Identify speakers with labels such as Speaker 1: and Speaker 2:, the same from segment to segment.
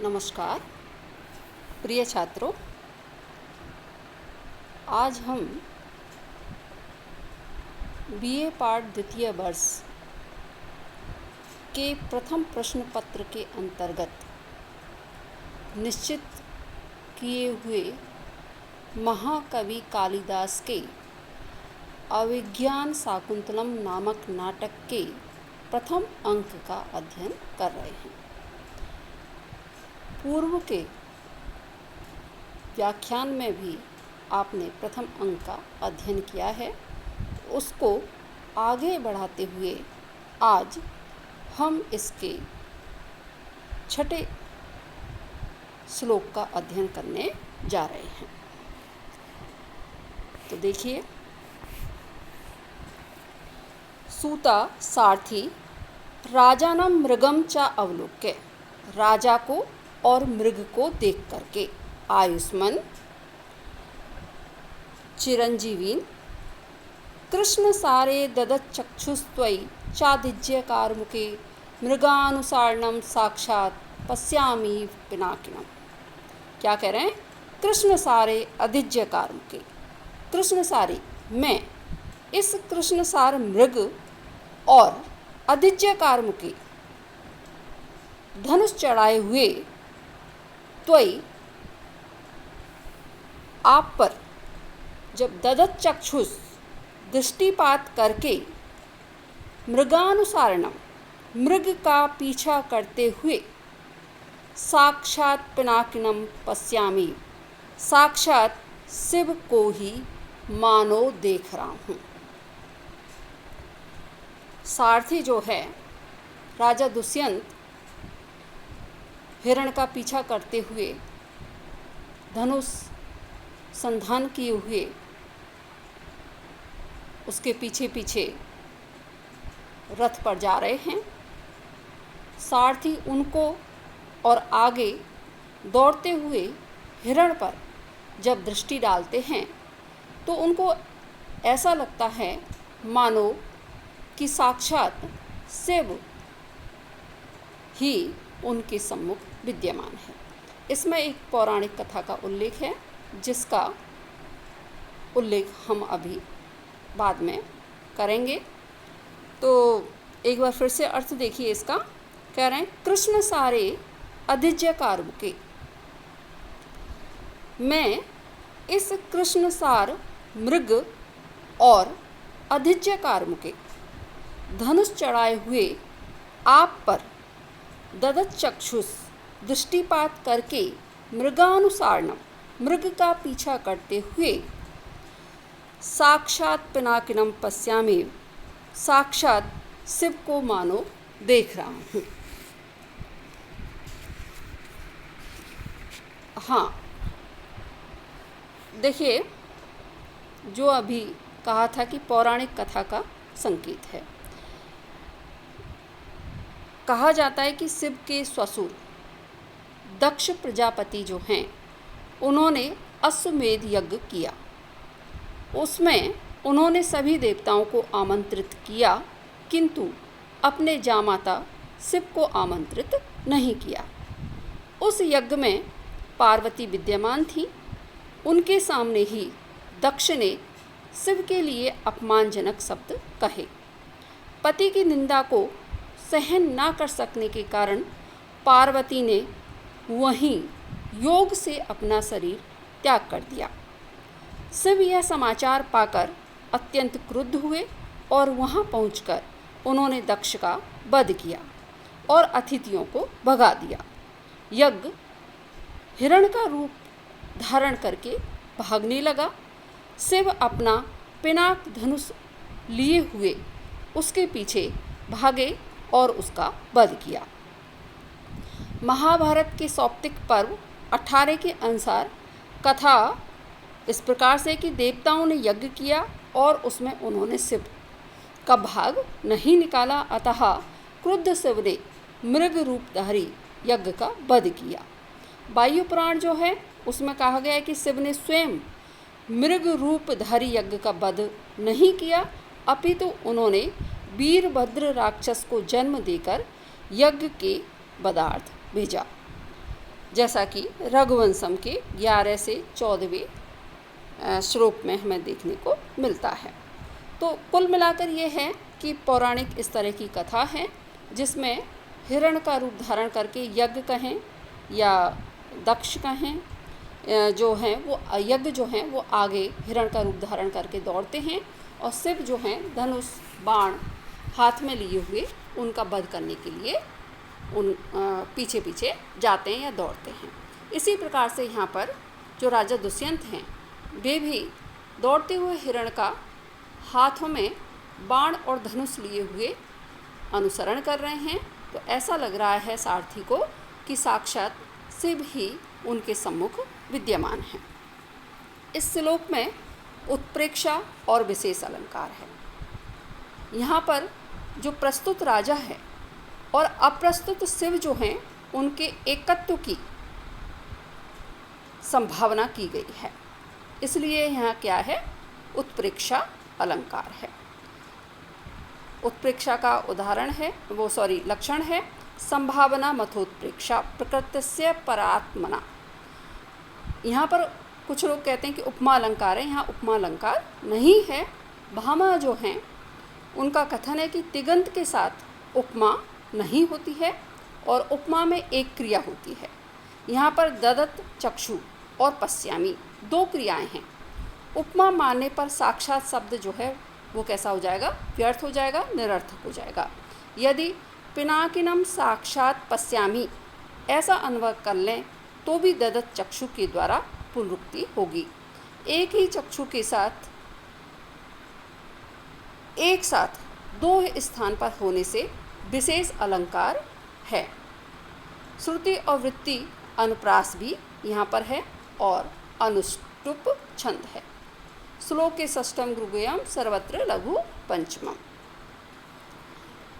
Speaker 1: नमस्कार प्रिय छात्रों, आज हम बीए पाठ द्वितीय वर्ष के प्रथम प्रश्न पत्र के अंतर्गत निश्चित किए हुए महाकवि कालिदास के अभिज्ञान शाकुंतलम नामक नाटक के प्रथम अंक का अध्ययन कर रहे हैं। पूर्व के व्याख्यान में भी आपने प्रथम अंक का अध्ययन किया है। उसको आगे बढ़ाते हुए आज हम इसके छठे श्लोक का अध्ययन करने जा रहे हैं। तो देखिए, सूता सारथी राजानम मृगम च अवलोक्य, राजा को और मृग को देख करके आयुष्मान चिरंजीवीन कृष्ण सारे ददच्चक्षुस्त्वयि चादिज्यकार मुखे मृगानुसारणम साक्षात पश्यामि पिनाकिनम। क्या कह रहे हैं? कृष्ण सारे अदिज्यकार मुखे, कृष्ण सारे मैं इस कृष्ण सार मृग और अदिज्यकार मुखे धनुष चढ़ाए हुए त्वयि आप पर जब ददत चक्षुष दृष्टिपात करके मृगानुसारणम मृग का पीछा करते हुए साक्षात पिनाकिनम पश्यामि, साक्षात शिव को ही मानो देख रहा हूँ। सारथी जो है राजा दुष्यंत हिरण का पीछा करते हुए धनुष संधान किए हुए उसके पीछे पीछे रथ पर जा रहे हैं। सारथी उनको और आगे दौड़ते हुए हिरण पर जब दृष्टि डालते हैं तो उनको ऐसा लगता है मानो कि साक्षात शिव ही उनके सम्मुख विद्यमान है। इसमें एक पौराणिक कथा का उल्लेख है, जिसका उल्लेख हम अभी बाद में करेंगे। तो एक बार फिर से अर्थ देखिए इसका। कह रहे हैं कृष्ण सारे अदिज्यकार मुखे, मैं इस कृष्ण सार मृग और अदिज्यकार मुखे धनुष चढ़ाए हुए आप पर ददत चक्षुष दृष्टिपात करके मृगानुसारणम मृग का पीछा करते हुए साक्षात पिनाकिनम पश्यामि, साक्षात शिव को मानो देख रहा हूँ। हाँ, देखिए, जो अभी कहा था कि पौराणिक कथा का संकेत है। कहा जाता है कि शिव के ससुर दक्ष प्रजापति जो हैं उन्होंने अश्वमेध यज्ञ किया। उसमें उन्होंने सभी देवताओं को आमंत्रित किया, किंतु अपने जामाता शिव को आमंत्रित नहीं किया। उस यज्ञ में पार्वती विद्यमान थी। उनके सामने ही दक्ष ने शिव के लिए अपमानजनक शब्द कहे। पति की निंदा को सहन ना कर सकने के कारण पार्वती ने वहीं योग से अपना शरीर त्याग कर दिया। शिव यह समाचार पाकर अत्यंत क्रुद्ध हुए और वहां पहुंचकर उन्होंने दक्ष का वध किया और अतिथियों को भगा दिया। यज्ञ हिरण का रूप धारण करके भागने लगा। शिव अपना पिनाक धनुष लिए हुए उसके पीछे भागे और उसका वध किया। महाभारत के सौप्तिक पर्व 18 के अनुसार कथा इस प्रकार से कि देवताओं ने यज्ञ किया और उसमें उन्होंने शिव का भाग नहीं निकाला, अतः क्रुद्ध शिव ने मृग रूपधारी यज्ञ का वध किया। वायु पुराण जो है उसमें कहा गया है कि शिव ने स्वयं मृग रूपधारी यज्ञ का वध नहीं किया, अपितु उन्होंने वीरभद्र राक्षस को जन्म देकर यज्ञ के पदार्थ भेजा। जैसा कि रघुवंशम के 11 से 14वें श्लोक में हमें देखने को मिलता है। तो कुल मिलाकर ये है कि पौराणिक इस तरह की कथा है जिसमें हिरण का रूप धारण करके यज्ञ कहें या दक्ष कहें जो हैं वो यज्ञ जो हैं वो आगे हिरण का रूप धारण करके दौड़ते हैं और शिव जो हैं धनुष बाण हाथ में लिए हुए उनका वध करने के लिए उन पीछे पीछे जाते हैं या दौड़ते हैं। इसी प्रकार से यहाँ पर जो राजा दुष्यंत हैं वे भी दौड़ते हुए हिरण का हाथों में बाण और धनुष लिए हुए अनुसरण कर रहे हैं। तो ऐसा लग रहा है सारथी को कि साक्षात शिव ही उनके सम्मुख विद्यमान हैं। इस श्लोक में उत्प्रेक्षा और विशेष अलंकार है। यहाँ पर जो प्रस्तुत राजा है और अप्रस्तुत शिव जो हैं उनके एकत्व की संभावना की गई है, इसलिए यहाँ क्या है, उत्प्रेक्षा अलंकार है। उत्प्रेक्षा का उदाहरण है लक्षण है संभावना मथोत्प्रेक्षा प्रकृतस्य परात्मना। यहाँ पर कुछ लोग कहते हैं कि उपमा अलंकार है, यहाँ उपमा अलंकार नहीं है। भामा जो हैं उनका कथन है कि तिगंत के साथ उपमा नहीं होती है और उपमा में एक क्रिया होती है। यहाँ पर ददत चक्षु और पश्यामी दो क्रियाएं हैं। उपमा मानने पर साक्षात शब्द जो है वो कैसा हो जाएगा, व्यर्थ हो जाएगा, निरर्थक हो जाएगा। यदि पिनाकिनम साक्षात पश्यामी ऐसा अनुभव कर लें तो भी ददत चक्षु के द्वारा पुनरुक्ति होगी। एक ही चक्षु के साथ एक साथ दो स्थान पर होने से विशेष अलंकार है। श्रुति और वृत्ति अनुप्रास भी यहाँ पर है और अनुष्टुप छंद है। श्लोक के षष्ठम गुरुगयम सर्वत्र लघु पंचमम।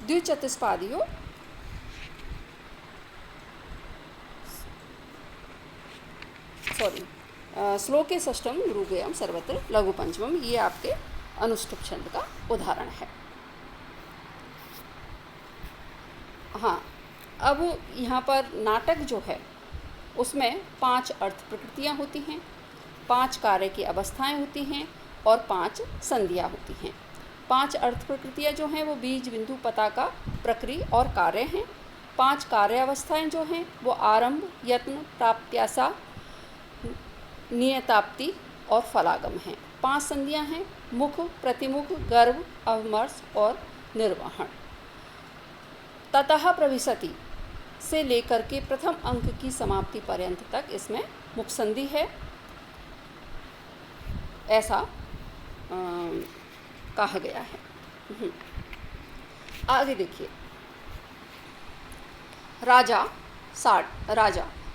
Speaker 1: द्विचतुष्पादियों श्लोक के षष्ठम गुरुगयम सर्वत्र लघु पंचमम, ये आपके अनुष्टुप छंद का उदाहरण है। हाँ, अब यहाँ पर नाटक जो है उसमें 5 अर्थ प्रकृतियाँ होती हैं, 5 कार्य की अवस्थाएं होती हैं और 5 संधियाँ होती हैं। 5 अर्थ प्रकृतियाँ जो हैं वो बीज, बिंदु, पताका, प्रक्रिया और कार्य हैं। 5 कार्य अवस्थाएं जो हैं वो आरंभ, यत्न, प्राप्त्याशा, नियताप्ति और फलागम हैं। 5 संधियाँ हैं मुख, प्रतिमुख, गर्भ, अवमर्श और निर्वहन। ततः प्रविशति से लेकर के प्रथम अंक की समाप्ति पर्यंत तक इसमें मुख संधि है, ऐसा कहा गया है। आगे देखिए, राजा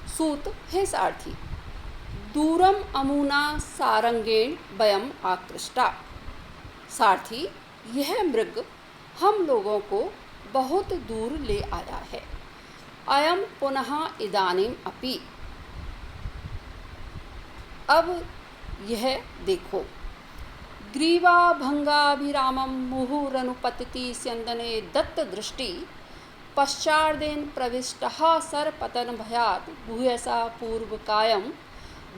Speaker 1: सूत हे सारथी, दूरम अमुना सारंगेण वयम आकृष्टा। सारथी, यह मृग हम लोगों को बहुत दूर ले आया है। अयम पुनः इदानीम अपि, अब यह देखो। ग्रीवा भंगाभिरामम मुहुरनुपतति स्यंदने दत्त दृष्टि, पश्चार्देन प्रविष्टः सरपतन भयात् भूयसा पूर्वकायम,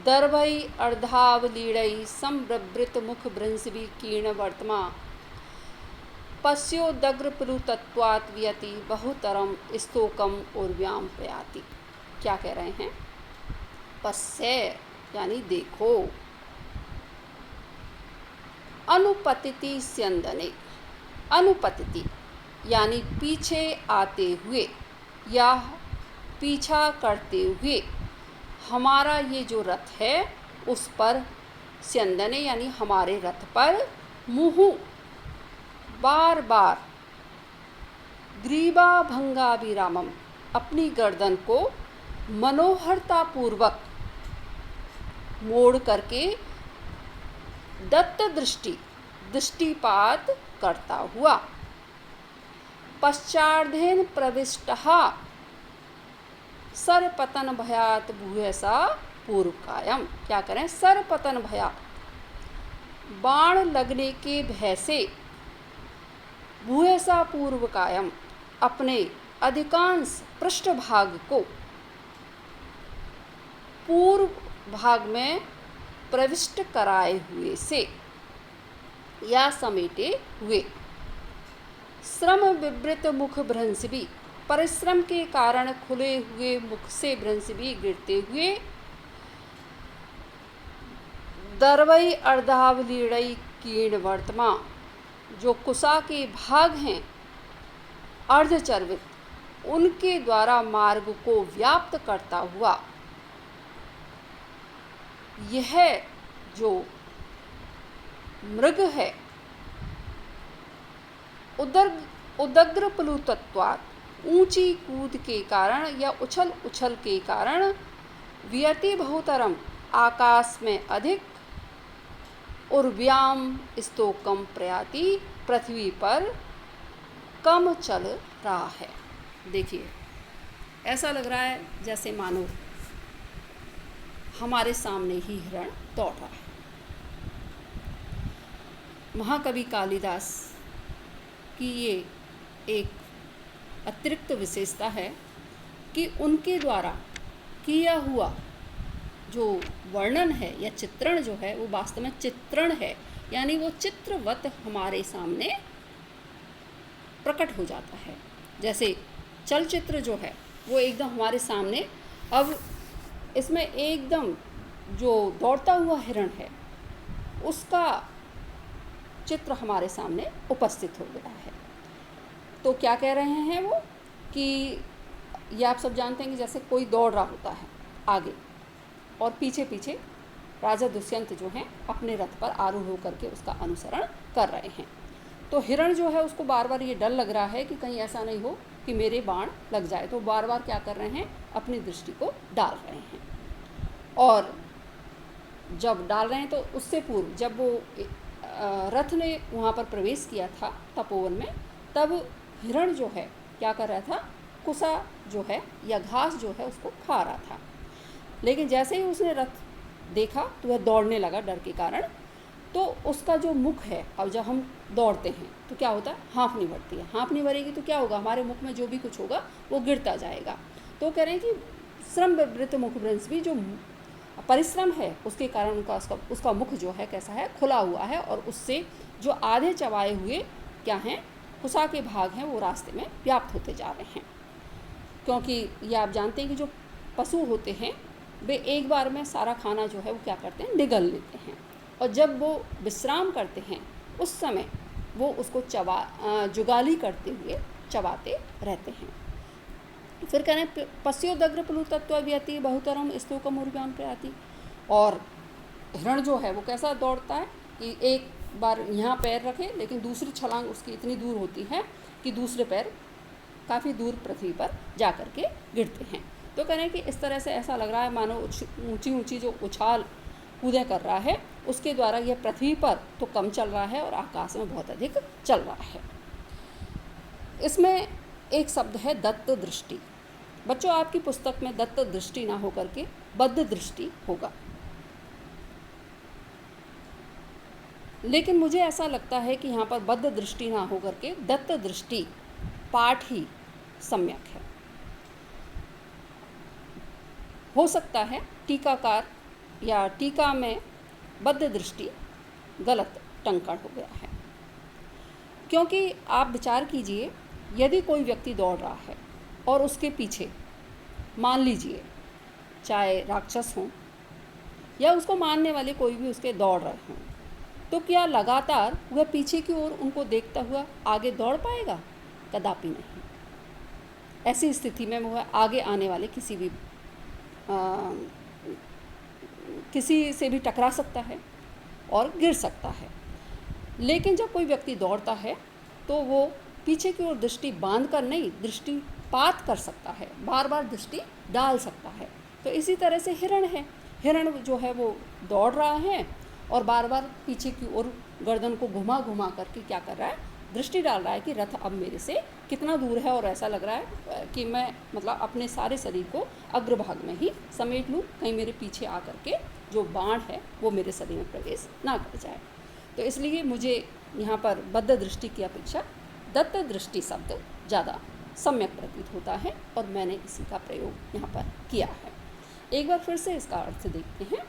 Speaker 1: दर्भै अर्धावलीड़ै संवृवृत मुख भृंसवि कीर्ण वर्तमा, पश्योदग्रप्लुतत्वात् व्यति बहुतरम स्तोकम उर्व्याम प्रयाति। क्या कह रहे हैं? पश्य यानी देखो, अनुपतिति स्यंदने, अनुपतिति यानी पीछे आते हुए या पीछा करते हुए हमारा ये जो रथ है उस पर, स्यंदने यानी हमारे रथ पर, मुहु बार बार, ग्रीवा भंगाभिरामम अपनी गर्दन को मनोहरतापूर्वक मोड़ करके, दत्त दृष्टि दृष्टिपात करता हुआ, पश्चार्धेन प्रविष्टः सरपतन भयात भूयसा पूर्वकायम। क्या करें? सरपतन भयात, बाण लगने के भय से, भूयसा पूर्वकायम अपने अधिकांश पृष्ठभाग को, पूर्व भाग में प्रविष्ट कराए हुए से या समेटे हुए। श्रम विवृत मुख भ्रंश भी, परिश्रम के कारण खुले हुए मुख से भ्रंश भी गिरते हुए। दरवई अर्धावलीड़ई कीर्ण वर्तमा, जो कुसा के भाग हैं अर्धचर्वित, उनके द्वारा मार्ग को व्याप्त करता हुआ यह जो मृग है उदग्र प्लुतत्वात्, ऊंची कूद के कारण या उछल उछल के कारण, व्यति बहुतरम, आकाश में अधिक, उर्व्याम स्तोकम प्रयाति, पृथ्वी पर कम चल रहा है। देखिए, ऐसा लग रहा है जैसे मानो हमारे सामने ही हिरण दौड़ रहा है। महाकवि कालिदास की ये एक अतिरिक्त विशेषता है कि उनके द्वारा किया हुआ जो वर्णन है या चित्रण जो है वो वास्तव में चित्रण है, यानी वो चित्रवत हमारे सामने प्रकट हो जाता है। जैसे चलचित्र जो है वो एकदम हमारे सामने, अब इसमें एकदम जो दौड़ता हुआ हिरण है उसका चित्र हमारे सामने उपस्थित हो गया है। तो क्या कह रहे हैं वो कि ये आप सब जानते हैं कि जैसे कोई दौड़ रहा होता है आगे और पीछे पीछे राजा दुष्यंत जो हैं अपने रथ पर आरूढ़ होकर के उसका अनुसरण कर रहे हैं। तो हिरण जो है उसको बार बार ये डर लग रहा है कि कहीं ऐसा नहीं हो कि मेरे बाण लग जाए, तो बार बार क्या कर रहे हैं, अपनी दृष्टि को डाल रहे हैं। और जब डाल रहे हैं तो उससे पूर्व जब वो रथ ने वहाँ पर प्रवेश किया था तपोवन में, तब हिरण जो है क्या कर रहा था, कुसा जो है या घास जो है उसको खा रहा था। लेकिन जैसे ही उसने रथ देखा तो वह दौड़ने लगा डर के कारण। तो उसका जो मुख है, अब जब हम दौड़ते हैं तो क्या होता है, हाँफनी भरती है। हाँफनी भरेगी तो क्या होगा, हमारे मुख में जो भी कुछ होगा वो गिरता जाएगा। तो कह रहे हैं कि श्रम विवृत मुख भ्रंश भी, जो परिश्रम है उसके कारण उसका मुख जो है कैसा है, खुला हुआ है, और उससे जो आधे चबाए हुए क्या हैं, कुसा के भाग हैं, वो रास्ते में व्याप्त होते जा रहे हैं। क्योंकि ये आप जानते हैं कि जो पशु होते हैं वे एक बार में सारा खाना जो है वो क्या करते हैं, निगल लेते हैं, और जब वो विश्राम करते हैं उस समय वो उसको जुगाली करते हुए चबाते रहते हैं। फिर कह रहे हैं पश्योदग्र प्लुतत्व व्यति बहुतरम स्तोकम उर्व्याम प्रयाति। और हिरण जो है वो कैसा दौड़ता है कि एक बार यहाँ पैर रखे लेकिन दूसरी छलांग उसकी इतनी दूर होती है कि दूसरे पैर काफ़ी दूर पृथ्वी पर जा कर के गिरते हैं। तो कह रहे हैं कि इस तरह से ऐसा लग रहा है मानो ऊंची ऊंची जो उछाल कूदें कर रहा है उसके द्वारा यह पृथ्वी पर तो कम चल रहा है और आकाश में बहुत अधिक चल रहा है। इसमें एक शब्द है दत्त दृष्टि। बच्चों, आपकी पुस्तक में दत्त दृष्टि ना होकर के बद्ध दृष्टि होगा, लेकिन मुझे ऐसा लगता है कि यहाँ पर बद्ध दृष्टि ना होकर के दत्त दृष्टि पाठ ही सम्यक है। हो सकता है टीकाकार या टीका में बद्ध दृष्टि गलत टंकण हो गया है, क्योंकि आप विचार कीजिए, यदि कोई व्यक्ति दौड़ रहा है और उसके पीछे मान लीजिए चाहे राक्षस हों या उसको मारने वाले कोई भी उसके दौड़ रहे हों, तो क्या लगातार वह पीछे की ओर उनको देखता हुआ आगे दौड़ पाएगा? कदापि नहीं। ऐसी स्थिति में वह आगे आने वाले किसी से भी टकरा सकता है और गिर सकता है। लेकिन जब कोई व्यक्ति दौड़ता है तो वो पीछे की ओर दृष्टि बांध कर नहीं, दृष्टिपात कर सकता है, बार बार दृष्टि डाल सकता है। तो इसी तरह से हिरण है, हिरण जो है वो दौड़ रहा है और बार बार पीछे की ओर गर्दन को घुमा घुमा करके क्या कर रहा है, दृष्टि डाल रहा है कि रथ अब मेरे से कितना दूर है, और ऐसा लग रहा है कि मैं मतलब अपने सारे शरीर को अग्रभाग में ही समेट लूँ, कहीं मेरे पीछे आकर के जो बाण है वो मेरे शरीर में प्रवेश ना कर जाए। तो इसलिए मुझे यहाँ पर बद्ध दृष्टि की अपेक्षा दत्त दृष्टि शब्द ज़्यादा सम्यक प्रतीत होता है और मैंने इसी का प्रयोग यहाँ पर किया है। एक बार फिर से इसका अर्थ देखते हैं।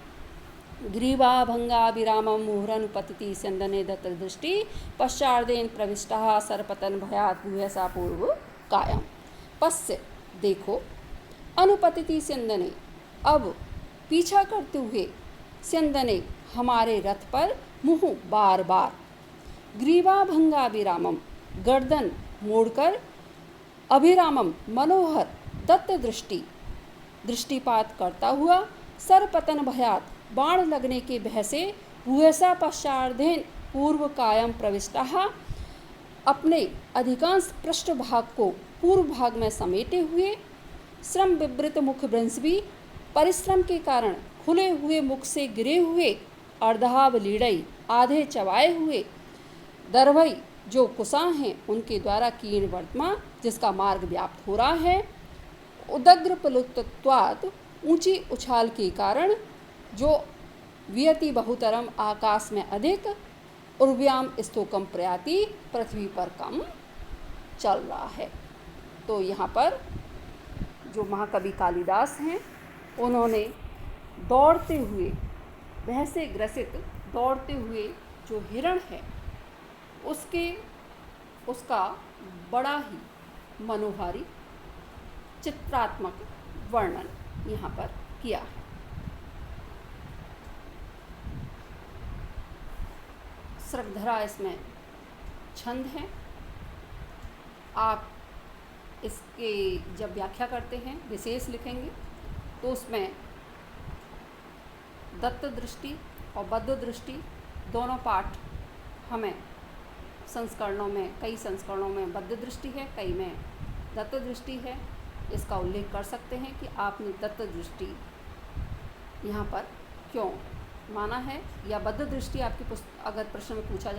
Speaker 1: ग्रीवा भंगा विरामम मुहुरनुपतति स्यंदने दत्त दृष्टि पश्चार्देन प्रविष्टः सर्पतन भयात् भूयसा पूर्व कायम। पश्य देखो, अनुपतिति स्यंदने अब पीछा करते हुए, स्यंदने हमारे रथ पर, मुँह बार बार, ग्रीवा भंगा विरामम गर्दन मोड़कर, अभिरामम मनोहर, दत्त दृष्टि दृष्टिपात करता हुआ, सरपतन भयात बाण लगने के भय से, भूयसा पश्चार्धेन पूर्व कायम प्रविष्टः अपने अधिकांश पृष्ठभाग को पूर्व भाग में समेटे हुए, श्रम विवृत मुख भ्रंशवी परिश्रम के कारण खुले हुए मुख से गिरे हुए, अर्धाव लीड़ई आधे चबाए हुए, दरभई जो कुसां हैं उनके द्वारा कीर्ण वर्तमा जिसका मार्ग व्याप्त हो रहा है, उदग्र प्लुतत्वात् ऊंची उछाल के कारण जो वियति बहुतरम आकाश में अधिक, उर्व्याम स्तोकम प्रयाति पृथ्वी पर कम चल रहा है। तो यहाँ पर जो महाकवि कालिदास हैं उन्होंने दौड़ते हुए, भय से ग्रसित दौड़ते हुए जो हिरण है उसका बड़ा ही मनोहारी चित्रात्मक वर्णन यहाँ पर किया है। श्रगधरा इसमें छंद है। आप इसके जब व्याख्या करते हैं, विशेष लिखेंगे, तो उसमें दत्त दृष्टि और बद्ध दृष्टि दोनों पाठ हमें संस्करणों में, कई संस्करणों में बद्ध दृष्टि है, कई में दत्त दृष्टि है। इसका उल्लेख कर सकते हैं कि आपने दत्त दृष्टि यहाँ पर क्यों माना है, या बद्ध दृष्टि आपकी अगर प्रश्न में पूछा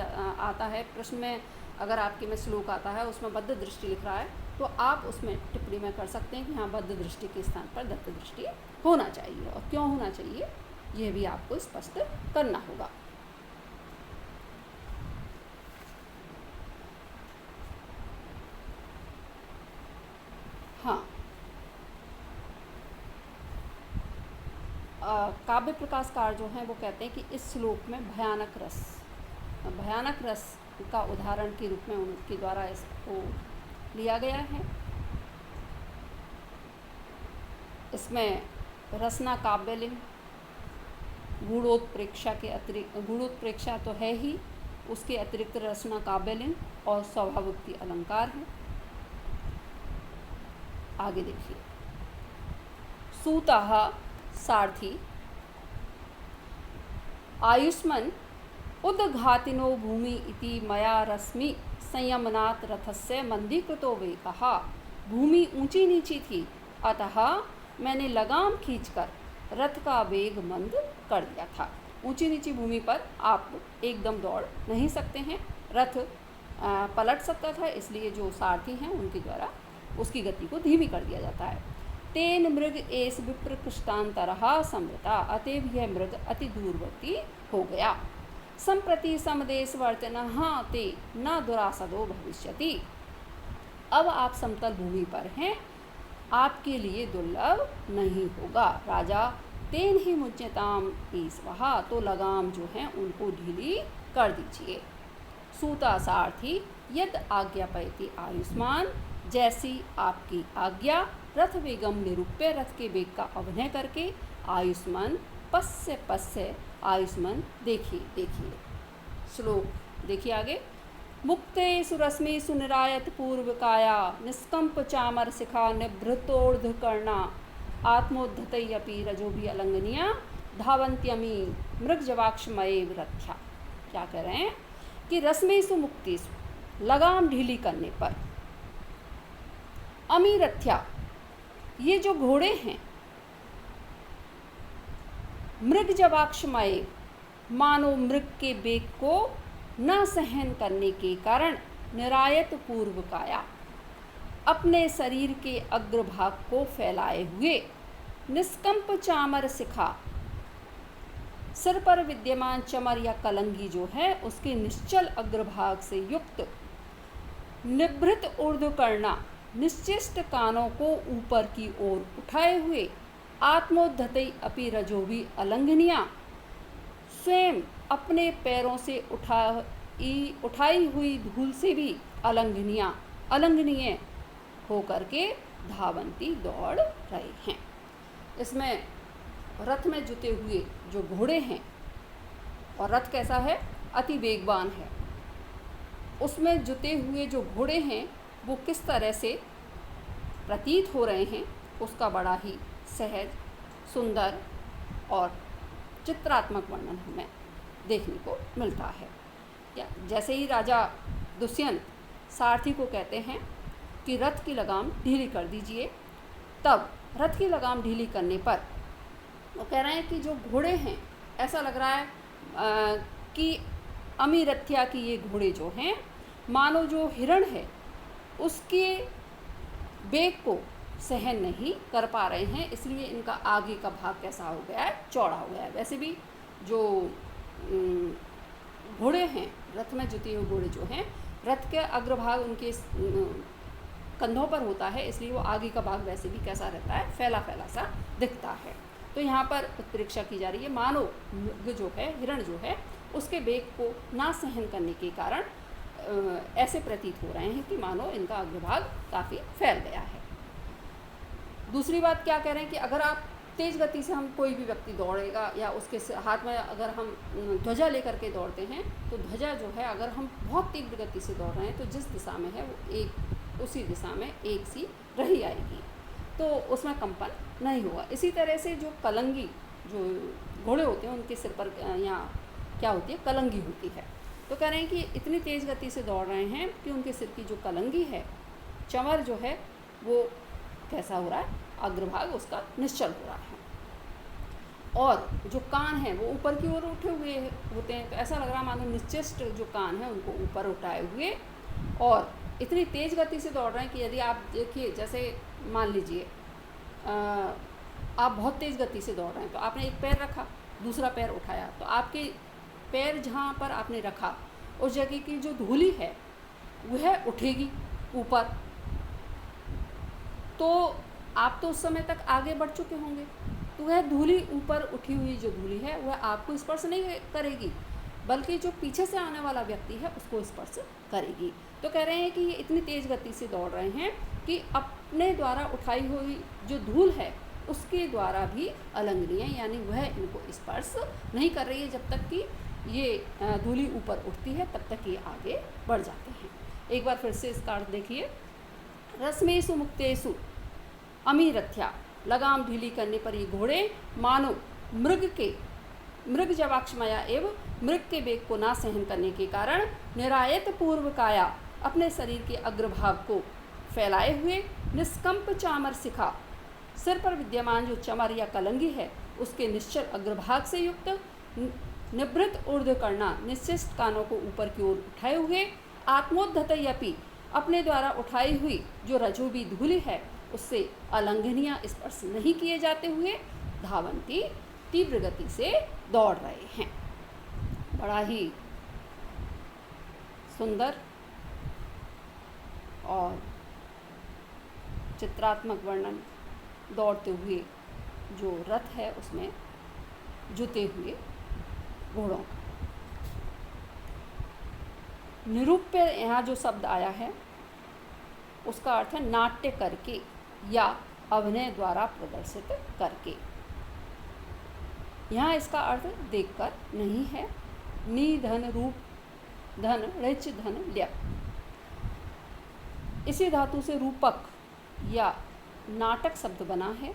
Speaker 1: आता है, प्रश्न में अगर आपके में श्लोक आता है उसमें बद्ध दृष्टि लिख रहा है, तो आप उसमें टिप्पणी में कर सकते हैं कि हाँ, बद्ध दृष्टि के स्थान पर दत्त दृष्टि होना चाहिए, और क्यों होना चाहिए यह भी आपको स्पष्ट करना होगा। हाँ, काव्य प्रकाशकार जो हैं वो कहते हैं कि इस श्लोक में भयानक रस का उदाहरण के रूप में उनके द्वारा इसको लिया गया है। इसमें रसना काव्यलिंग, गुणोत्प्रेक्षा के अतिरिक्त, गुणोत्प्रेक्षा तो है ही, उसके अतिरिक्त रसना काव्यलिंग और स्वभावोक्ति अलंकार है। आगे देखिए, सूतः सारथी आयुष्मन उद्घातिनो भूमि इति मया रश्मि संयमनात् रथस्य मंदीकृतो वेगः। भूमि ऊंची नीची थी, अतः मैंने लगाम खींचकर रथ का वेग मंद कर दिया था। ऊंची नीची भूमि पर आप एकदम दौड़ नहीं सकते हैं, रथ पलट सकता था, इसलिए जो सारथी हैं उनके द्वारा उसकी गति को धीमी कर दिया जाता है। तेन मृग एस विप्र कृष्टांतरः समृता, अतएव यह मृग अति दूरवर्ती हो गया। संप्रति समदेश वर्तनः ते न दुरासदो भविष्यति। अब आप समतल भूमि पर हैं, आपके लिए दुर्लभ नहीं होगा। राजा तेन ही मुच्यताम ईश्वहा, तो लगाम जो है उनको ढीली कर दीजिए। सूता सारथी यद आज्ञापयति आयुष्मान, जैसी आपकी आज्ञा, रथ वेगम निरूप्य, रथ के वेग का अभिनय करके, आयुष्मान पश्य पश्य, आयुष्मान देखिए देखिए। श्लोक देखिए आगे, मुक्ते सुरश्मि सुनिरायत पूर्व काया, निष्कंप चामर शिखा निभृतोर्धकर्णा, आत्मोद्धतयपि रजोभि अलंघनीया, धावंत्यमी मृगजवाक्षमयेव रथ्या। क्या कह रहे हैं कि रश्मिसु मुक्तिसु, लगाम ढीली करने पर, अमीरथ्या, ये जो घोड़े हैं, मृग जवाक्षमय, मानो मृग के वेग को न सहन करने के कारण, निरायत पूर्व काया, अपने शरीर के अग्रभाग को फैलाए हुए, निष्कंप चामर शिखा, सिर पर विद्यमान चमर या कलंगी जो है उसके निश्चल अग्रभाग से युक्त, निभृत ऊर्ध्वकर्णा, निश्चिष्ट कानों को ऊपर की ओर उठाए हुए, आत्मोद्धतै अपि रजोभी अलंघनीया, स्वयं अपने पैरों से उठाई हुई धूल से भी अलंघनीय होकर के धावंती दौड़ रहे हैं। इसमें रथ में जुते हुए जो घोड़े हैं, और रथ कैसा है, अति वेगवान है, उसमें जुते हुए जो घोड़े हैं वो किस तरह से प्रतीत हो रहे हैं, उसका बड़ा ही सहज, सुंदर और चित्रात्मक वर्णन हमें देखने को मिलता है। या जैसे ही राजा दुष्यंत सारथी को कहते हैं कि रथ की लगाम ढीली कर दीजिए, तब रथ की लगाम ढीली करने पर वो कह रहे हैं कि जो घोड़े हैं, ऐसा लग रहा है कि अमीरथ्या की ये घोड़े जो हैं, मानो जो हिरण है उसके वेग को सहन नहीं कर पा रहे हैं, इसलिए इनका आगे का भाग कैसा हो गया है, चौड़ा हो गया है। वैसे भी जो घोड़े हैं, रथ में जुते हुए घोड़े जो हैं, रथ के अग्रभाग उनके कंधों पर होता है, इसलिए वो आगे का भाग वैसे भी कैसा रहता है, फैला फैला सा दिखता है। तो यहाँ पर उत्प्रेक्षा की जा रही है, मानो मृग जो है, हिरण जो है, उसके वेग को ना सहन करने के कारण ऐसे प्रतीत हो रहे हैं कि मानो इनका अग्रभाग काफ़ी फैल गया है। दूसरी बात क्या कह रहे हैं कि अगर आप तेज़ गति से, हम कोई भी व्यक्ति दौड़ेगा या उसके हाथ में अगर हम ध्वजा लेकर के दौड़ते हैं, तो ध्वजा जो है अगर हम बहुत तीव्र गति से दौड़ रहे हैं तो जिस दिशा में है वो उसी दिशा में एक सी रही आएगी, तो उसमें कंपन नहीं होगा। इसी तरह से जो कलंगी, जो घोड़े होते हैं, उनके सिर पर यहाँ क्या होती है, कलंगी होती है। तो कह रहे हैं कि इतनी तेज़ गति से दौड़ रहे हैं कि उनके सिर की जो कलंगी है, चंवर जो है, वो कैसा हो रहा है, अग्रभाग उसका निश्चल हो रहा है, और जो कान हैं वो ऊपर की ओर उठे हुए होते हैं। तो ऐसा लग रहा है मानो निश्चिष्ट जो कान हैं उनको ऊपर उठाए हुए, और इतनी तेज़ गति से दौड़ रहे हैं कि यदि आप देखिए, जैसे मान लीजिए आप बहुत तेज़ गति से दौड़ रहे हैं, तो आपने एक पैर रखा, दूसरा पैर उठाया, तो आपके पैर जहाँ पर आपने रखा उस जगह की जो धूली है वह उठेगी ऊपर, तो आप तो उस समय तक आगे बढ़ चुके होंगे, तो वह धूली, ऊपर उठी हुई जो धूली है वह आपको स्पर्श नहीं करेगी, बल्कि जो पीछे से आने वाला व्यक्ति है उसको स्पर्श करेगी। तो कह रहे हैं कि ये इतनी तेज़ गति से दौड़ रहे हैं कि अपने द्वारा उठाई हुई जो धूल है उसके द्वारा भी अलंघनीय, यानी वह इनको स्पर्श नहीं कर रही है। जब तक कि ये धूली ऊपर उठती है तब तक ये आगे बढ़ जाते हैं। एक बार फिर से इसका अर्थ देखिए, रश्मेषु मुक्तेषु अमीरथ्या, लगाम ढीली करने पर ये घोड़े मानो मृग जवाक्षमया एवं मृग के वेग को ना सहन करने के कारण निरायत पूर्व काया, अपने शरीर के अग्रभाग को फैलाए हुए, निष्कंप चामर शिखा, सिर पर विद्यमान जो चमर या कलंगी है उसके निश्चल अग्रभाग से युक्त, निभृत ऊर्ध्व करना, निश्चिष्ट कानों को ऊपर की ओर उठाए हुए, आत्मोद्धतयपि, अपने द्वारा उठाई हुई जो रजोबी धूलि है उससे अलंघनीय स्पर्श नहीं किए जाते हुए धावंती तीव्र गति से दौड़ रहे हैं। बड़ा ही सुंदर और चित्रात्मक वर्णन दौड़ते हुए जो रथ है उसमें जुते हुए घोड़ों का। निरूप्य यहाँ जो शब्द आया है उसका अर्थ है नाट्य करके या अभिनय द्वारा प्रदर्शित करके। यहाँ इसका अर्थ देखकर नहीं है। नि धन रूप धन ऋच धन ल्यप, इसी धातु से रूपक या नाटक शब्द बना है।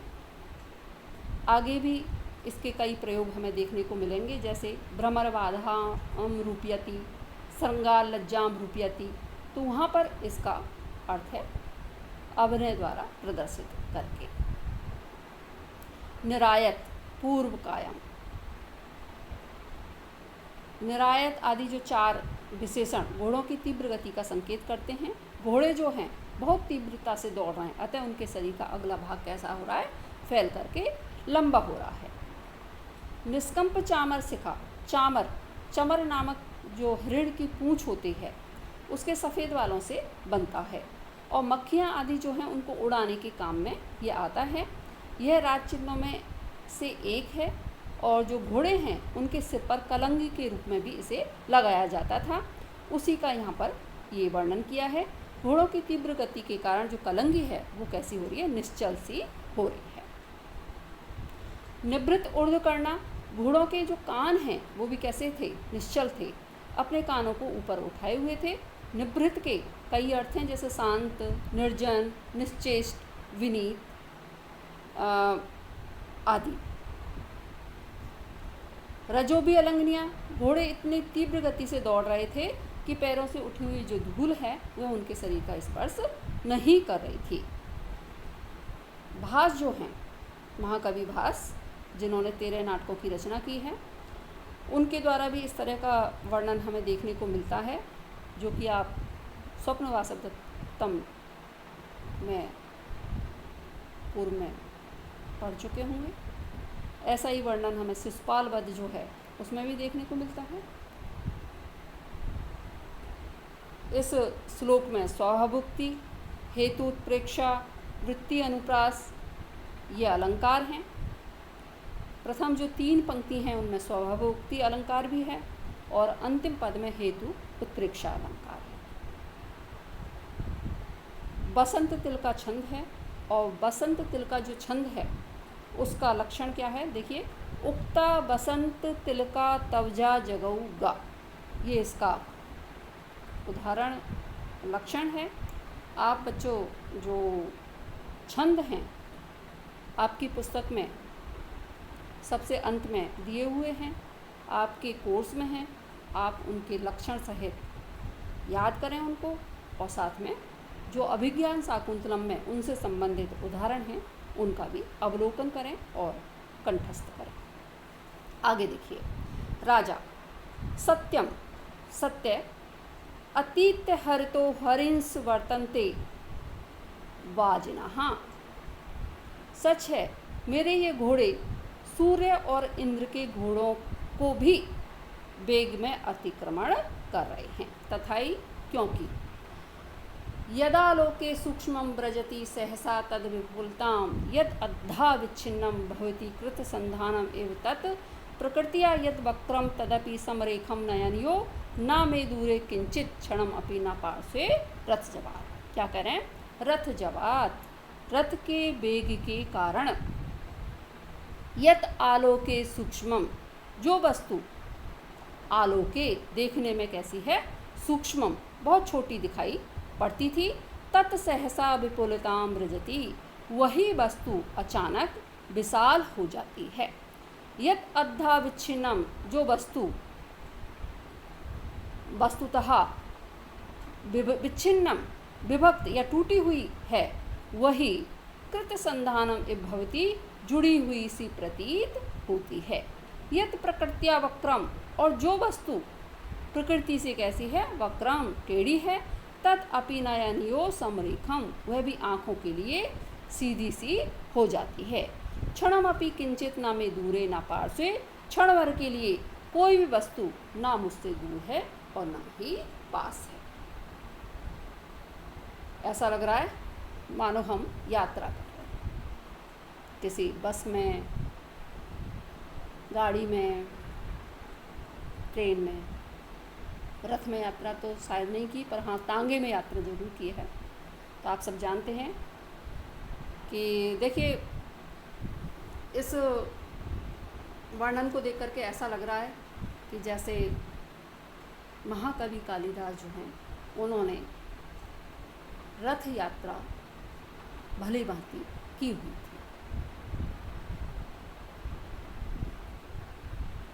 Speaker 1: आगे भी इसके कई प्रयोग हमें देखने को मिलेंगे, जैसे भ्रमरबाधाम रूपयति, श्रृंगार लज्जाम रूपयति, तो वहाँ पर इसका अर्थ है अभिनय द्वारा प्रदर्शित करके। निरायत पूर्व कायम, निरायत आदि जो चार विशेषण घोड़ों की तीव्र गति का संकेत करते हैं। घोड़े जो हैं बहुत तीव्रता से दौड़ रहे हैं, अतः उनके शरीर का अगला भाग कैसा हो रहा है, फैल करके लंबा हो रहा है। निष्कंप चामर शिखा, चामर चमर नामक जो हिरण की पूंछ होती है उसके सफ़ेद बालों से बनता है, और मक्खियाँ आदि जो हैं उनको उड़ाने के काम में ये आता है। यह राज चिन्हों में से एक है और जो घोड़े हैं उनके सिर पर कलंगी के रूप में भी इसे लगाया जाता था। उसी का यहाँ पर ये वर्णन किया है। घोड़ों की तीव्र गति के कारण जो कलंगी है वो कैसी हो रही है, निश्चल सी हो रही है। निभृत ऊर्ध्व करना, घोड़ों के जो कान हैं वो भी कैसे थे, निश्चल थे, अपने कानों को ऊपर उठाए हुए थे। निभृत के कई अर्थ हैं, जैसे शांत, निर्जन, निश्चेष्ट, विनीत आदि। रजोबी अलंघनिया, घोड़े इतनी तीव्र गति से दौड़ रहे थे कि पैरों से उठी हुई जो धूल है वह उनके शरीर का स्पर्श नहीं कर रही थी। भास जो हैं, महाकवि भास जिन्होंने 13 नाटकों की रचना की है, उनके द्वारा भी इस तरह का वर्णन हमें देखने को मिलता है, जो कि आप स्वप्नवासवदत्तम में पूर्व में पढ़ चुके होंगे। ऐसा ही वर्णन हमें शिशुपाल वध जो है उसमें भी देखने को मिलता है। इस श्लोक में स्वभावोक्ति, हेतु उत्प्रेक्षा, वृत्ति अनुप्रास ये अलंकार हैं। प्रथम जो 3 पंक्ति हैं उनमें स्वभावोक्ति अलंकार भी है और अंतिम पद में हेतु उत्प्रेक्षा अलंकार है। बसंत तिल का छंद है और बसंत तिल का जो छंद है उसका लक्षण क्या है, देखिए, उक्ता बसंत तिलका तवजा जगऊ गा, ये इसका उदाहरण लक्षण है। आप बच्चों जो छंद हैं आपकी पुस्तक में सबसे अंत में दिए हुए हैं, आपके कोर्स में हैं, आप उनके लक्षण सहित याद करें उनको, और साथ में जो अभिज्ञान शाकुंतलम में उनसे संबंधित उदाहरण हैं उनका भी अवलोकन करें और कंठस्थ करें। आगे देखिए, राजा सत्यम, सत्य, अतीत हरितो हरिंस वर्तन्ते वाजिनः, सच है मेरे ये घोड़े सूर्य और इंद्र के घोड़ों को भी वेग में अतिक्रमण कर रहे हैं। तथाई, क्योंकि यदा लोके सूक्ष्मं व्रजति सहसा तद विपुलतां यद अद्धा विच्छिन्नं भवति कृत संधानम एव तत् प्रकृतिया यद वक्रम तदपि समरेखम नयनियो न मे दूरे किंचित क्षणम अपि न पार्श्वे रथ जवात। क्या कह रहे हैं, रथ जवात, रथ के वेग के कारण, यत आलोके सूक्ष्मम, जो वस्तु आलोके देखने में कैसी है, सूक्ष्मम बहुत छोटी दिखाई पड़ती थी, तत् सहसा विपुलताम व्रजति, वही वस्तु अचानक विशाल हो जाती है। यत अद्धा विच्छिन्नम, जो वस्तु वस्तुतः विच्छिन्नम विभक्त या टूटी हुई है, वही कृत संधानम इव भवति, जुड़ी हुई सी प्रतीत होती है। यत प्रकृत्या वक्रम, और जो वस्तु प्रकृति से कैसी है, वक्रम टेढ़ी है, तत् अपि नयनियो समरेखम, वह भी आँखों के लिए सीधी सी हो जाती है। क्षणम अपि किंचित न मे दूरे न पार्श्वे, क्षण भर के लिए कोई भी वस्तु ना मुझसे दूर है और ना ही पास है। ऐसा लग रहा है मानो हम यात्रा कर रहे हैं, किसी बस में, गाड़ी में, ट्रेन में। रथ में यात्रा तो शायद नहीं की, पर हाँ तांगे में यात्रा जरूर की है। तो आप सब जानते हैं कि देखिए, इस वर्णन को देख करके ऐसा लग रहा है कि जैसे महाकवि कालिदास जो हैं उन्होंने रथ यात्रा भली भांति की हुई थी।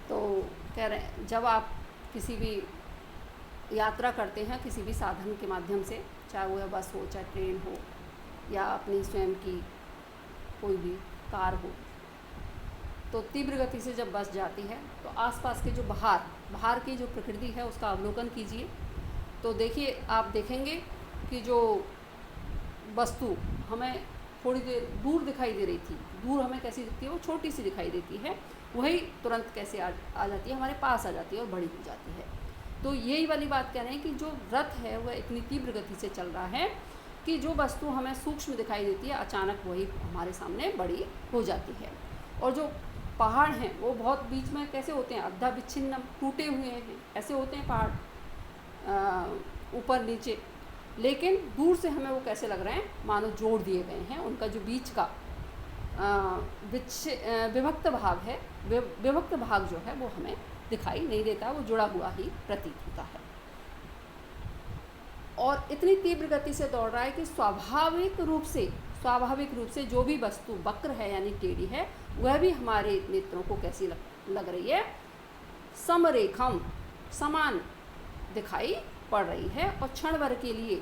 Speaker 1: तो कह रहे हैं, जब आप किसी भी यात्रा करते हैं किसी भी साधन के माध्यम से, चाहे वह बस हो, चाहे ट्रेन हो, या अपनी स्वयं की कोई भी कार हो, तो तीव्र गति से जब बस जाती है तो आसपास के जो बाहर की जो प्रकृति है उसका अवलोकन कीजिए। तो देखिए, आप देखेंगे कि जो वस्तु हमें थोड़ी देर दूर दिखाई दे रही थी, दूर हमें कैसी दिखती है, वो छोटी सी दिखाई देती है, वही तुरंत कैसे आ जाती है, हमारे पास आ जाती है और बड़ी हो जाती है। तो यही वाली बात कह रहे हैं कि जो रथ है वह इतनी तीव्र गति से चल रहा है कि जो वस्तु हमें सूक्ष्म दिखाई देती है अचानक वही हमारे सामने बड़ी हो जाती है। और जो पहाड़ हैं वो बहुत बीच में कैसे होते हैं, अद्धा विच्छिन्न टूटे हुए हैं, ऐसे होते हैं पहाड़ ऊपर नीचे, लेकिन दूर से हमें वो कैसे लग रहे हैं, मानो जोड़ दिए गए हैं। उनका जो बीच का विभक्त भाग है, विभक्त भाग जो है वो हमें दिखाई नहीं देता, वो जुड़ा हुआ ही प्रतीत होता है। और इतनी तीव्र गति से दौड़ रहा है कि स्वाभाविक रूप से जो भी वस्तु वक्र है यानी टेढ़ी है, वह भी हमारे नेत्रों को कैसी लग रही है, समरेखम, समान दिखाई पड़ रही है। और क्षण भर के लिए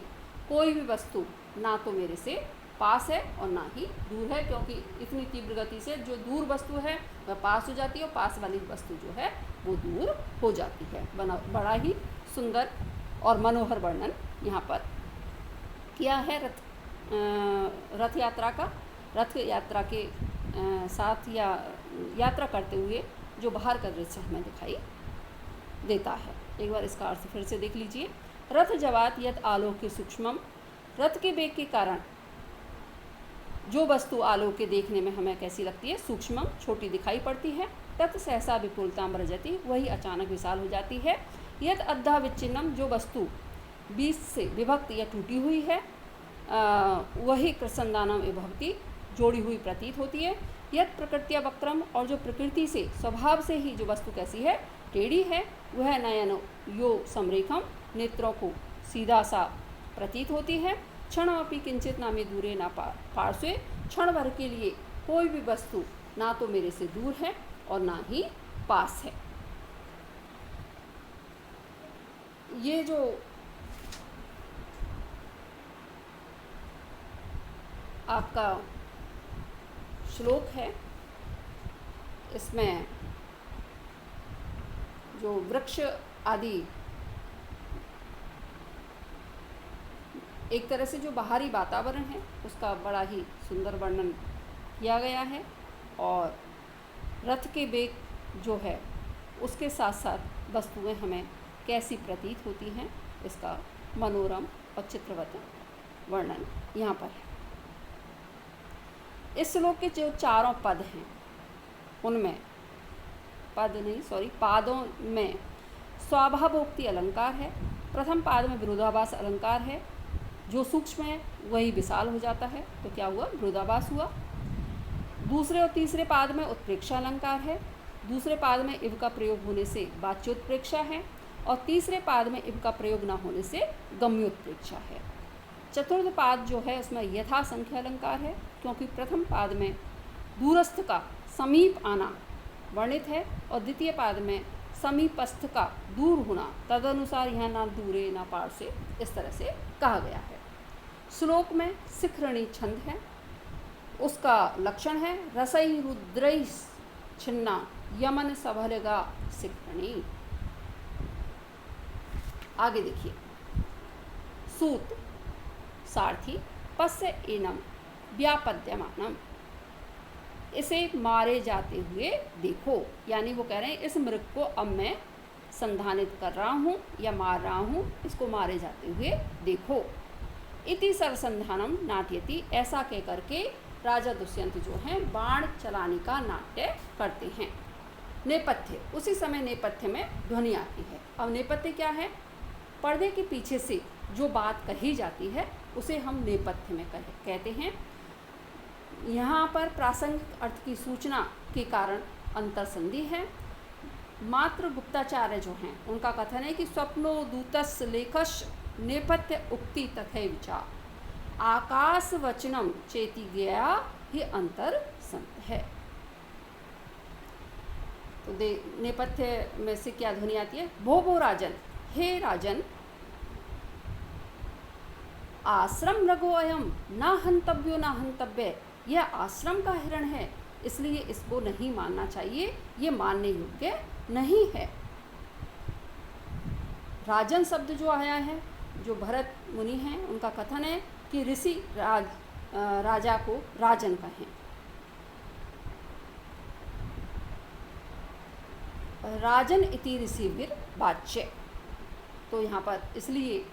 Speaker 1: कोई भी वस्तु ना तो मेरे से पास है और ना ही दूर है, क्योंकि इतनी तीव्र गति से जो दूर वस्तु है वह पास हो जाती है और पास वाली वस्तु जो है वो दूर हो जाती है। बड़ा ही सुंदर और मनोहर वर्णन यहाँ पर किया है रथ यात्रा का। रथ यात्रा के साथ या यात्रा करते हुए जो बाहर का दृश्य हमें दिखाई देता है। एक बार इसका अर्थ फिर से देख लीजिए। रथ जवात यत आलोक्य सूक्ष्मम, रथ के वेग के कारण जो वस्तु आलोक के देखने में हमें कैसी लगती है, सूक्ष्मम, छोटी दिखाई पड़ती है। तत् सहसा विपुलताम व्रजति, वही अचानक विशाल हो जाती है। यत अद्धा विच्छिन्नम, जो वस्तु बीच से विभक्त या टूटी हुई है, वही कृसंदानम विभक्ति, जोड़ी हुई प्रतीत होती है। यत प्रकृत्या वक्त्रम, और जो प्रकृति से स्वभाव से ही जो वस्तु कैसी है, टेढ़ी है, वह नयन यो समरेखम, नेत्रों को सीधा सा प्रतीत होती है। क्षणमपि किंचित नामे दूरे ना पार्श्वे, क्षण भर के लिए कोई भी वस्तु ना तो मेरे से दूर है और ना ही पास है। ये जो आपका श्लोक है, इसमें जो वृक्ष आदि एक तरह से जो बाहरी वातावरण है उसका बड़ा ही सुंदर वर्णन किया गया है। और रथ के वेग जो है उसके साथ साथ वस्तुएं हमें कैसी प्रतीत होती हैं, इसका मनोरम और चित्रवत वर्णन यहाँ पर है। इस श्लोक के जो चारों पद हैं उनमें पादों में स्वाभावोक्ति अलंकार है। प्रथम पाद में विरोधाभास अलंकार है, जो सूक्ष्म है वही विशाल हो जाता है, तो क्या हुआ, विरोधाभास हुआ। दूसरे और तीसरे पाद में उत्प्रेक्षा अलंकार है। दूसरे पाद में इव का प्रयोग होने से वाच्योत्प्रेक्षा है और तीसरे पाद में इव का प्रयोग न होने से गम्योत्प्रेक्षा है। चतुर्थ पाद जो है उसमें यथा संख्या अलंकार है, क्योंकि प्रथम पाद में दूरस्थ का समीप आना वर्णित है और द्वितीय पाद में समीपस्थ का दूर होना, तदनुसार यहाँ ना दूरे ना पार से, इस तरह से कहा गया है। श्लोक में शिखरणी छंद है, उसका लक्षण है रसई रुद्रई छिन्ना यमन सबलगा शिखरणी। आगे देखिए, सूत सारथी पस्य एनम व्यापद्यमानम, इसे मारे जाते हुए देखो, यानी वो कह रहे हैं इस मृग को अब मैं संधानित कर रहा हूँ या मार रहा हूँ, इसको मारे जाते हुए देखो। इति सरसंधानम नाट्यति, ऐसा कह करके राजा दुष्यंत जो हैं बाण चलाने का नाट्य करते हैं। नेपथ्य, उसी समय नेपथ्य में ध्वनि आती है। अब नेपथ्य क्या है, पर्दे के पीछे से जो बात कही जाती है उसे हम नेपथ्य में कहते हैं। यहाँ पर प्रासंगिक अर्थ की सूचना के कारण अंतर संधि है। मात्र गुप्ताचार्य जो हैं उनका कथन है कि स्वप्नो दूतस लेखश नेपथ्य उक्ति तथे विचार आकाश वचनम चेती गया ही अंतर संत है। तो नेपथ्य में से क्या ध्वनि आती है, भो राजन, हे राजन, आश्रम मृगो अयम ना हंतव्यो ना हंतव्य, यह आश्रम का हिरण है इसलिए इसको नहीं मानना चाहिए, ये मानने योग्य नहीं है। राजन शब्द जो आया है, जो भरत मुनि हैं उनका कथन है कि ऋषि राजा को राजन कहें। राजन इति ऋषिवीर वाच्य, तो यहाँ पर इसलिए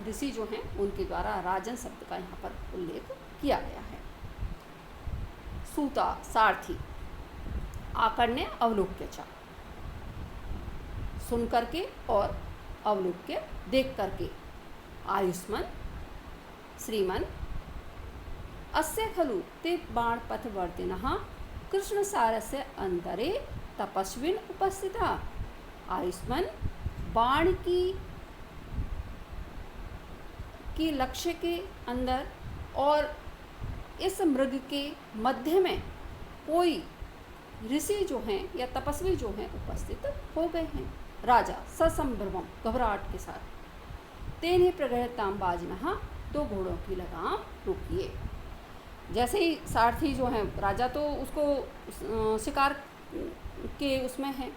Speaker 1: ऋषि जो हैं उनके द्वारा राजन शब्द का यहाँ पर उल्लेख किया गया है। सूता सारथी आकर्ण्य अवलोक्य च, सुन करके और अवलोक्य देख करके, आयुष्मान श्रीमन अस्य खलु ते बाण पथवर्तिनः कृष्ण सारस्य अंतरे तपस्विन उपस्थिता। आयुष्मान बाण की लक्ष्य के अंदर और इस मृग के मध्य में कोई ऋषि जो हैं या तपस्वी जो हैं उपस्थित हो गए हैं। राजा ससंभ्रमम घबराहट के साथ तेने प्रगृहताम बाजिनः, दो घोड़ों की लगाम रोकिए। जैसे ही सारथी जो हैं, राजा तो उसको शिकार के उसमें हैं,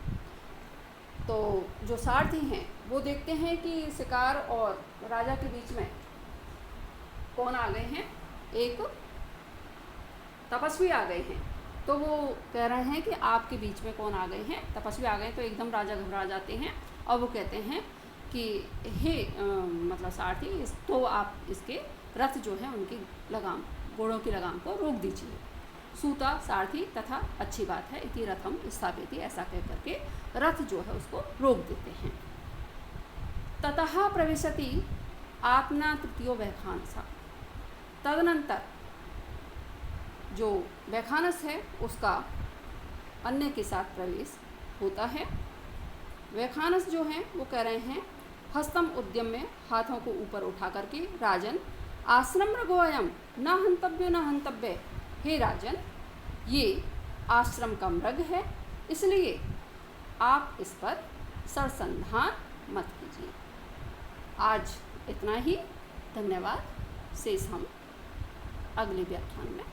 Speaker 1: तो जो सारथी हैं वो देखते हैं कि शिकार और राजा के बीच में कौन आ गए हैं, एक तपस्वी आ गए हैं। तो वो कह रहे हैं कि आपके बीच में कौन आ गए हैं, तपस्वी आ गए। तो एकदम राजा घबरा जाते हैं और वो कहते हैं कि हे मतलब सारथी, तो आप इसके रथ जो है उनकी लगाम, घोड़ों की लगाम को रोक दीजिए। सूता सारथी तथा अच्छी बात है इति रथम स्थापिति, ऐसा कह करके रथ जो है उसको रोक देते हैं। ततः प्रविशति आत्मा तृतीयो वैखानस, तदनंतर जो वैखानस है उसका अन्य के साथ प्रवेश होता है। वैखानस जो हैं वो कह रहे हैं हस्तम उद्यम में हाथों को ऊपर उठा करके, राजन आश्रम मृगोयम न हंतव्य न हंतव्य, हे राजन ये आश्रम का मृग है, इसलिए आप इस पर सरसंधान मत कीजिए। आज इतना ही, धन्यवाद। शेष हम अगले व्याख्यान में